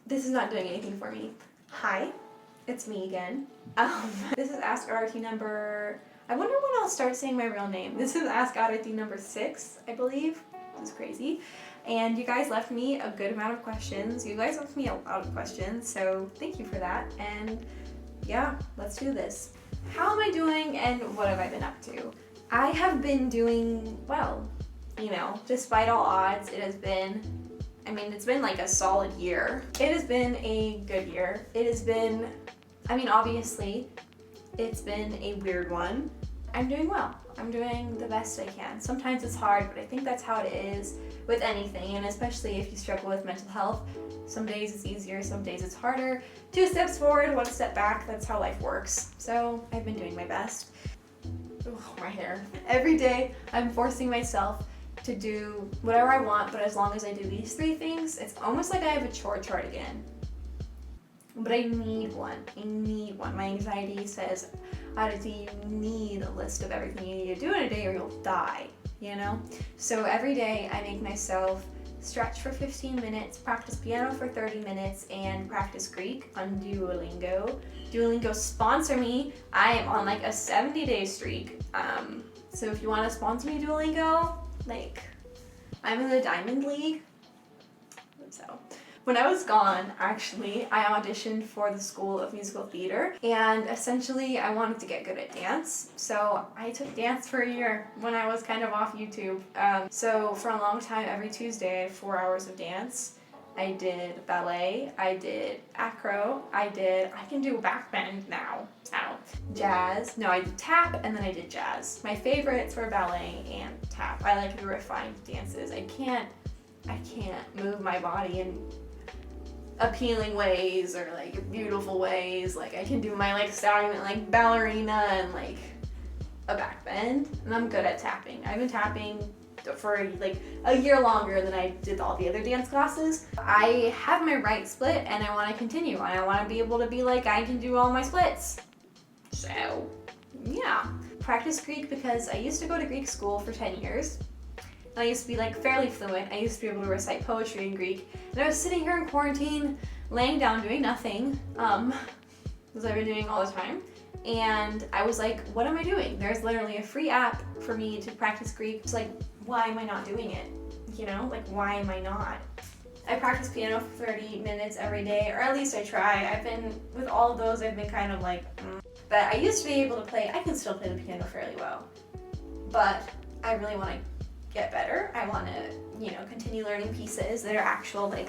This is not doing anything for me. Hi, it's me again. This is Ask Areti number... I wonder when I'll start saying my real name. This is Ask Areti number 6, I believe. This is crazy. And you guys left me a good amount of questions. You guys left me a lot of questions, so thank you for that. And yeah, let's do this. How am I doing and what have I been up to? I have been doing well, you know, despite all odds. It has been, I mean, it's been like a solid year. It has been a good year. It has been, I mean, obviously, it's been a weird one. I'm doing well. I'm doing the best I can. Sometimes it's hard, but I think that's how it is with anything, and especially if you struggle with mental health. Some days it's easier, some days it's harder. 2 steps forward, 1 step back, that's how life works. So I've been doing my best. Oh, my hair. Every day I'm forcing myself to do whatever I want, but as long as I do these 3 things, it's almost like I have a chore chart again. But I need one. I need one. My anxiety says, Areti, you need a list of everything you need to do in a day or you'll die, you know? So every day I make myself stretch for 15 minutes, practice piano for 30 minutes, and practice Greek on Duolingo. Duolingo sponsor me. I am on like a 70-day streak. So if you want to sponsor me Duolingo, like, I'm in the Diamond League. So when I was gone, actually, I auditioned for the School of Musical Theater, and essentially I wanted to get good at dance. So I took dance for a year when I was kind of off YouTube. So for a long time, every Tuesday, I had 4 hours of dance. I did ballet, I did acro, I can do backbend now, jazz. No, I did tap and then I did jazz. My favorites were ballet and tap. I like the refined dances. I can't move my body in appealing ways or like beautiful ways. Like I can do my like stagnant like ballerina and like a backbend, and I'm good at tapping. I've been tapping for like a year longer than I did all the other dance classes. I have my right split and I want to continue, and I want to be able to be like, I can do all my splits. So yeah, practice Greek because I used to go to Greek school for 10 years. And I used to be like fairly fluent. I used to be able to recite poetry in Greek. And I was sitting here in quarantine, laying down, doing nothing, as I've been doing all the time. And I was like, what am I doing? There's literally a free app for me to practice Greek. It's like, why am I not doing it? You know, like, why am I not? I practice piano for 30 minutes every day, or at least I try. With all of those, I've been kind of like, But I used to be able to play, I can still play the piano fairly well. But I really want to get better. I want to, you know, continue learning pieces that are actual, like,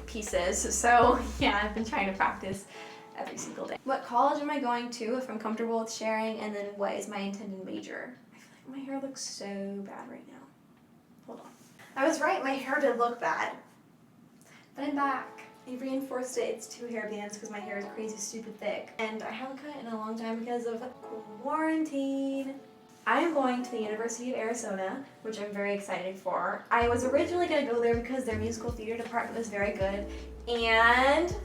pieces. So, yeah, I've been trying to practice every single day. What college am I going to if I'm comfortable with sharing, and then what is my intended major? I feel like my hair looks so bad right now. Hold on. I was right, my hair did look bad. But I'm back. I reinforced it. It's 2 hairbands because my hair is crazy stupid thick. And I haven't cut it in a long time because of quarantine. I am going to the University of Arizona, which I'm very excited for. I was originally going to go there because their musical theater department was very good, and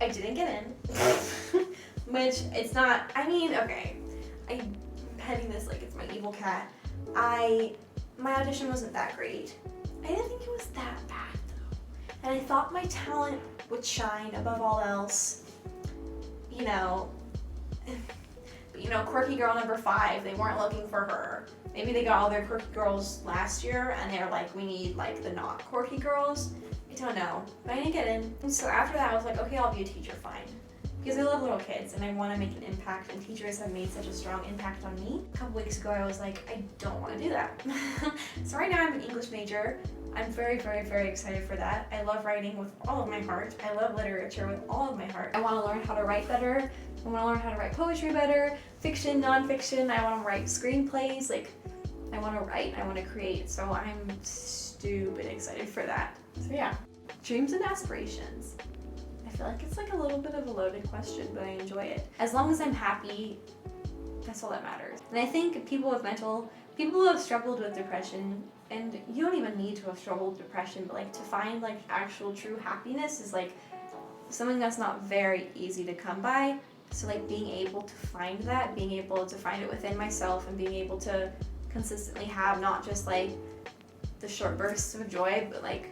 I didn't get in. Which, it's not, I mean, okay, I'm petting this like it's my evil cat. My audition wasn't that great. I didn't think it was that bad, though. And I thought my talent would shine above all else. You know, quirky girl number 5, they weren't looking for her. Maybe they got all their quirky girls last year and they're like, we need like the not quirky girls. I don't know, but I didn't get in. And so after that I was like, okay, I'll be a teacher, fine. Because I love little kids and I want to make an impact, and teachers have made such a strong impact on me. A couple weeks ago I was like, I don't want to do that. So right now I'm an English major. I'm very, very, very excited for that. I love writing with all of my heart. I love literature with all of my heart. I want to learn how to write better. I want to learn how to write poetry better, fiction, nonfiction. I want to write screenplays. Like, I want to write, I want to create. So I'm stupid excited for that. So yeah, dreams and aspirations. I feel like it's like a little bit of a loaded question, but I enjoy it. As long as I'm happy, that's all that matters. And I think people who have struggled with depression, and you don't even need to have struggled with depression, but like to find like actual true happiness is like something that's not very easy to come by. So like being able to find that, being able to find it within myself, and being able to consistently have not just like the short bursts of joy, but like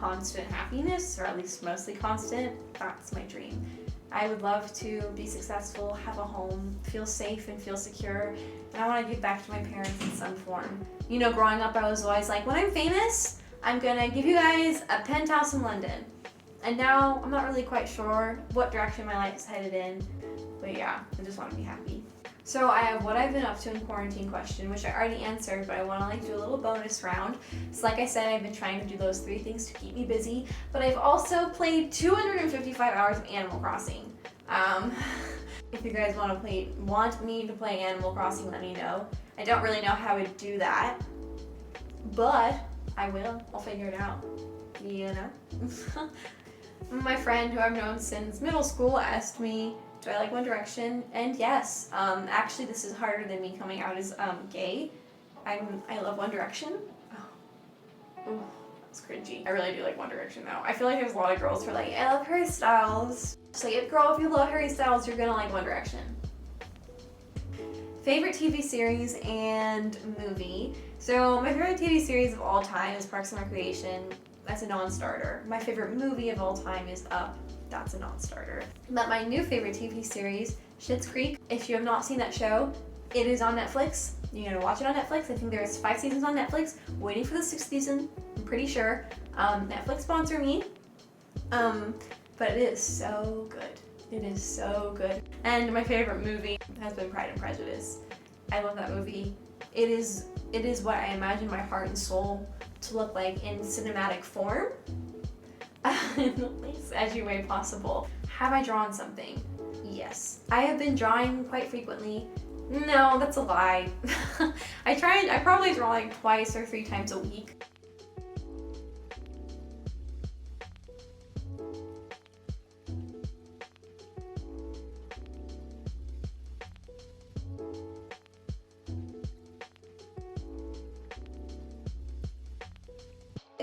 constant happiness, or at least mostly constant, that's my dream. I would love to be successful, have a home, feel safe and feel secure, and I want to give back to my parents in some form. You know, growing up, I was always like, when I'm famous, I'm gonna give you guys a penthouse in London. And now, I'm not really quite sure what direction my life is headed in, but yeah, I just want to be happy. So I have what I've been up to in quarantine question, which I already answered, but I want to like do a little bonus round. So like I said, I've been trying to do those 3 things to keep me busy, but I've also played 255 hours of Animal Crossing. If you guys want me to play Animal Crossing, let me know. I don't really know how to do that, but I will. I'll figure it out. You know? My friend who I've known since middle school asked me, do I like One Direction? And yes, actually this is harder than me coming out as gay. I love One Direction. Oh, it's cringy. I really do like One Direction though. I feel like there's a lot of girls who are like, I love Harry Styles. So like, girl, if you love Harry Styles, you're gonna like One Direction. Favorite TV series and movie. So my favorite TV series of all time is Parks and Recreation. That's a non-starter. My favorite movie of all time is Up. That's a non-starter. But my new favorite TV series, Schitt's Creek. If you have not seen that show, it is on Netflix. You're gonna watch it on Netflix. I think there's 5 seasons on Netflix. Waiting for the 6th season, I'm pretty sure. Netflix sponsor me. But it is so good. It is so good. And my favorite movie has been Pride and Prejudice. I love that movie. It is what I imagine my heart and soul to look like in cinematic form. In the least edgy way possible. Have I drawn something? Yes. I have been drawing quite frequently. No, that's a lie. I probably draw like 2 or 3 times a week.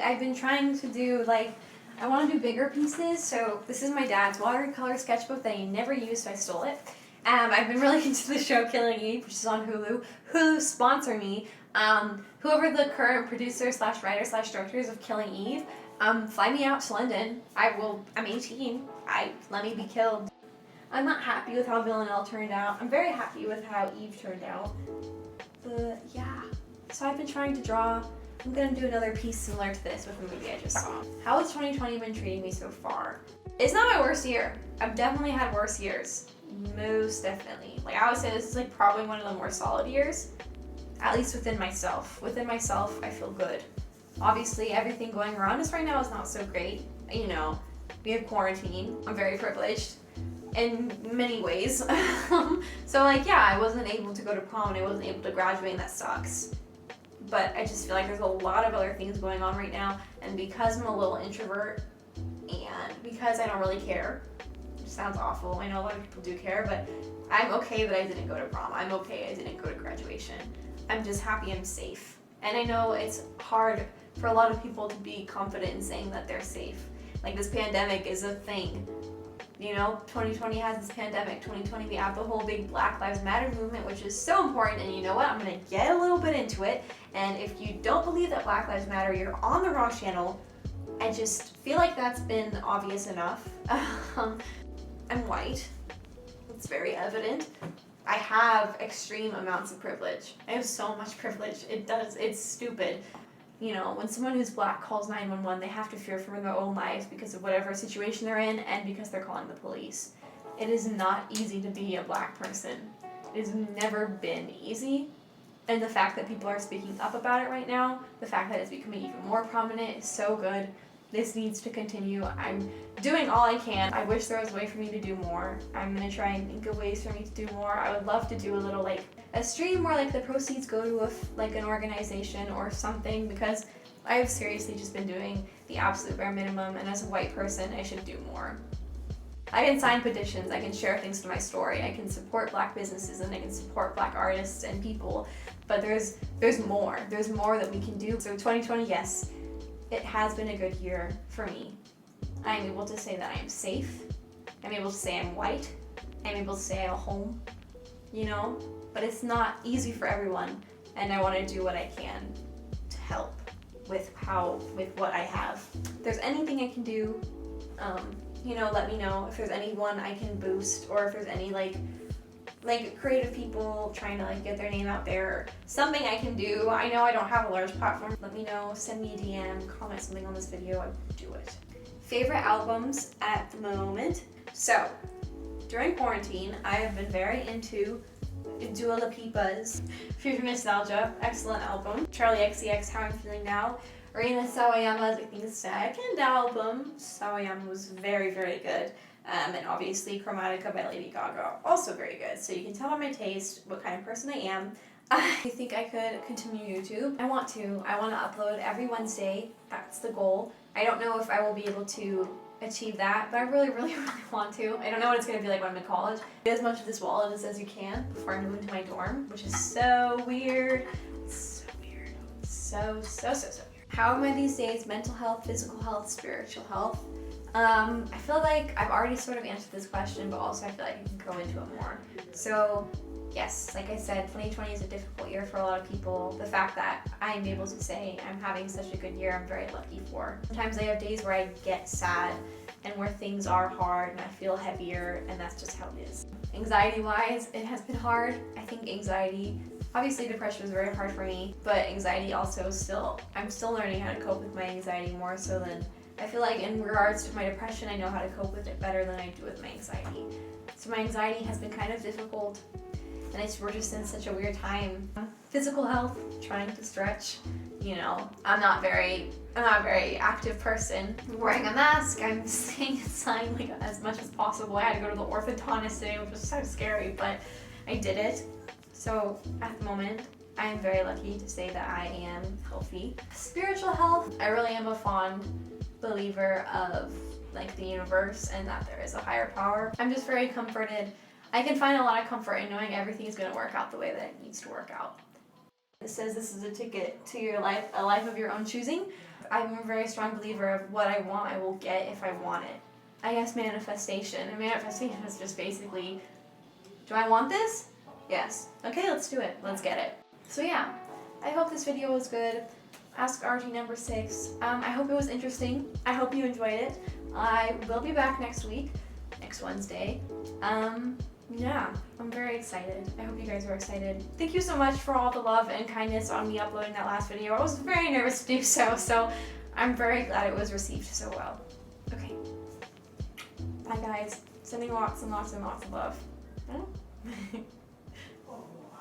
I've been trying to do like, I want to do bigger pieces, so this is my dad's watercolor sketchbook that he never used, so I stole it. I've been really into the show Killing Eve, which is on Hulu. Hulu sponsor me. Whoever the current producer / writer / directors of Killing Eve, fly me out to London. I'm 18. Let me be killed. I'm not happy with how Villanelle turned out. I'm very happy with how Eve turned out. But yeah, so I've been trying to draw. I'm gonna do another piece similar to this with the movie I just saw. How has 2020 been treating me so far? It's not my worst year. I've definitely had worse years. Most definitely. Like I would say this is like probably one of the more solid years. At least within myself. Within myself, I feel good. Obviously, everything going around us right now is not so great. You know, we have quarantine. I'm very privileged in many ways. So like, yeah, I wasn't able to go to prom and I wasn't able to graduate, and that sucks. But I just feel like there's a lot of other things going on right now, and because I'm a little introvert and because I don't really care, which sounds awful, I know a lot of people do care, but I'm okay that I didn't go to prom. I'm okay I didn't go to graduation. I'm just happy I'm safe. And I know it's hard for a lot of people to be confident in saying that they're safe. Like this pandemic is a thing. You know, 2020 has this pandemic. 2020 we have the whole big Black Lives Matter movement, which is so important. And you know what? I'm gonna get a little bit into it. And if you don't believe that Black Lives Matter, you're on the wrong channel. I just feel like that's been obvious enough. I'm white. It's very evident. I have extreme amounts of privilege. I have so much privilege. It's stupid. You know, when someone who's black calls 911, they have to fear for their own lives because of whatever situation they're in and because they're calling the police. It is not easy to be a black person. It has never been easy. And the fact that people are speaking up about it right now, the fact that it's becoming even more prominent is so good. This needs to continue. I'm doing all I can. I wish there was a way for me to do more. I'm gonna try and think of ways for me to do more. I would love to do a little a stream where the proceeds go to an organization or something, because I've seriously just been doing the absolute bare minimum, and as a white person I should do more. I can sign petitions, I can share things to my story, I can support black businesses, and I can support black artists and people, but there's more. There's more that we can do. So 2020, yes, it has been a good year for me. I'm able to say that I'm safe. I'm able to say I'm white. I'm able to say I have a home, you know? But it's not easy for everyone, and I want to do what I can to help with what I have. If there's anything I can do, you know, let me know. If there's anyone I can boost, or if there's any like creative people trying to like get their name out there, something I can do. I know I don't have a large platform. Let me know, send me a DM, comment something on this video, I would do it. Favorite albums at the moment. So, during quarantine, I have been very into Dua Lipa's Future Nostalgia, excellent album. Charlie XCX, How I'm Feeling Now. Rina Sawayama's, I think, second album. Sawayama was very, very good. And obviously Chromatica by Lady Gaga, also very good. So you can tell by my taste what kind of person I am. I think I could continue YouTube. I want to upload every Wednesday. That's the goal. I don't know if I will be able to achieve that, but I really, really, really want to. I don't know what it's going to be like when I'm in college. Get as much of this wallet as you can before I move into my dorm, which is so weird. It's so weird. So weird. How am I these days? Mental health, physical health, spiritual health. I feel like I've already sort of answered this question, but also I feel like I can go into it more. So yes, like I said, 2020 is a difficult year for a lot of people. The fact that I am able to say I'm having such a good year, I'm very lucky for. Sometimes I have days where I get sad and where things are hard and I feel heavier, and that's just how it is. Anxiety-wise, it has been hard. I think anxiety, obviously depression was very hard for me, but anxiety also I'm still learning how to cope with my anxiety more so than, I feel like in regards to my depression, I know how to cope with it better than I do with my anxiety. So my anxiety has been kind of difficult, and we're just in such a weird time. Physical health, trying to stretch. You know, I'm not a very active person. I'm wearing a mask, I'm staying inside like as much as possible. I had to go to the orthodontist today, which was so scary, but I did it. So at the moment, I am very lucky to say that I am healthy. Spiritual health, I really am a fond believer of like the universe and that there is a higher power. I'm just very comforted. I can find a lot of comfort in knowing everything is going to work out the way that it needs to work out. It says this is a ticket to your life, a life of your own choosing. I'm a very strong believer of what I want, I will get if I want it. I guess manifestation. And manifestation is just basically, do I want this? Yes. Okay, let's do it. Let's get it. So yeah, I hope this video was good. Ask RT number 6. I hope it was interesting. I hope you enjoyed it. I will be back next week, next Wednesday. Yeah, I'm very excited. I hope you guys are excited. Thank you so much for all the love and kindness on me uploading that last video. I was very nervous to do so I'm very glad it was received so well. Okay. Bye guys. Sending lots and lots and lots of love.